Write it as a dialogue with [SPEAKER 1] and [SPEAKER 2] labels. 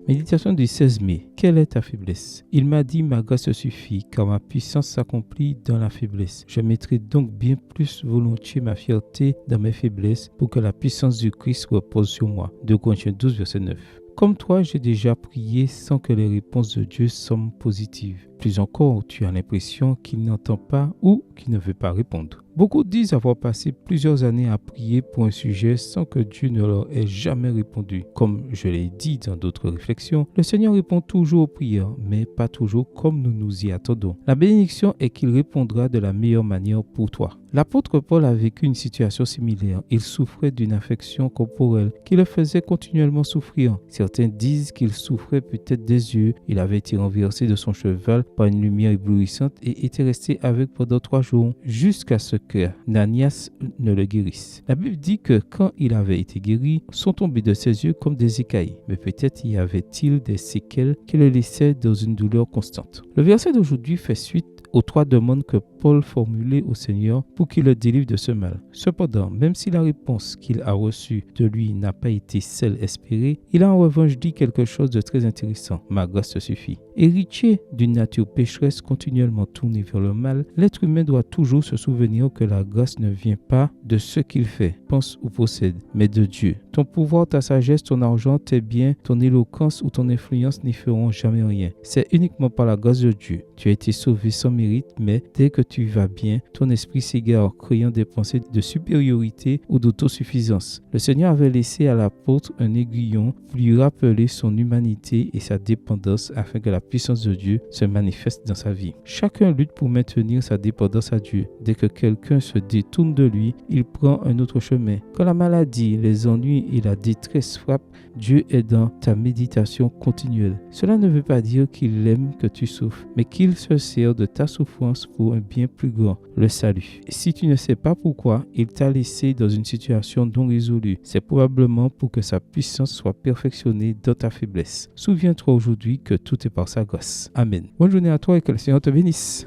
[SPEAKER 1] Méditation du 16 mai. Quelle est ta faiblesse? Il m'a dit, ma grâce suffit, car ma puissance s'accomplit dans la faiblesse. Je mettrai donc bien plus volontiers ma fierté dans mes faiblesses pour que la puissance du Christ repose sur moi. 2 Corinthiens 12, verset 9. Comme toi, j'ai déjà prié sans que les réponses de Dieu semblent positives. Plus encore, tu as l'impression qu'il n'entend pas ou qu'il ne veut pas répondre. Beaucoup disent avoir passé plusieurs années à prier pour un sujet sans que Dieu ne leur ait jamais répondu. Comme je l'ai dit dans d'autres réflexions, le Seigneur répond toujours aux prières, mais pas toujours comme nous nous y attendons. La bénédiction est qu'il répondra de la meilleure manière pour toi. L'apôtre Paul a vécu une situation similaire. Il souffrait d'une affection corporelle qui le faisait continuellement souffrir. Certains disent qu'il souffrait peut-être des yeux. Il avait été renversé de son cheval par une lumière éblouissante et était resté avec pendant 3 jours, jusqu'à ce que Ananias ne le guérisse. La Bible dit que quand il avait été guéri, sont tombés de ses yeux comme des écailles. Mais peut-être y avait-il des séquelles qui le laissaient dans une douleur constante. Le verset d'aujourd'hui fait suite aux 3 demandes que Paul formulait au Seigneur pour qu'il le délivre de ce mal. Cependant, même si la réponse qu'il a reçue de lui n'a pas été celle espérée, il a en revanche dit quelque chose de très intéressant. Ma grâce te suffit. Héritier d'une nature pécheresse continuellement tournée vers le mal, l'être humain doit toujours se souvenir que la grâce ne vient pas de ce qu'il fait, pense ou possède, mais de Dieu. Ton pouvoir, ta sagesse, ton argent, tes biens, ton éloquence ou ton influence n'y feront jamais rien. C'est uniquement par la grâce de Dieu. Tu as été sauvé sans mérite, mais dès que tu vas bien, ton esprit s'égare, créant des pensées de supériorité ou d'autosuffisance. Le Seigneur avait laissé à l'apôtre un aiguillon pour lui rappeler son humanité et sa dépendance afin que la puissance de Dieu se manifeste dans sa vie. Chacun lutte pour maintenir sa dépendance à Dieu. Dès que quelqu'un se détourne de lui, il prend un autre chemin. Quand la maladie, les ennuis et la détresse frappent, Dieu est dans ta méditation continuelle. Cela ne veut pas dire qu'il aime que tu souffres, mais qu'il se sert de ta souffrance pour un bien plus grand, le salut. Et si tu ne sais pas pourquoi, il t'a laissé dans une situation non résolue. C'est probablement pour que sa puissance soit perfectionnée dans ta faiblesse. Souviens-toi aujourd'hui que tout est par sa grâce. Amen. Bonne journée à toi et que le Seigneur te bénisse.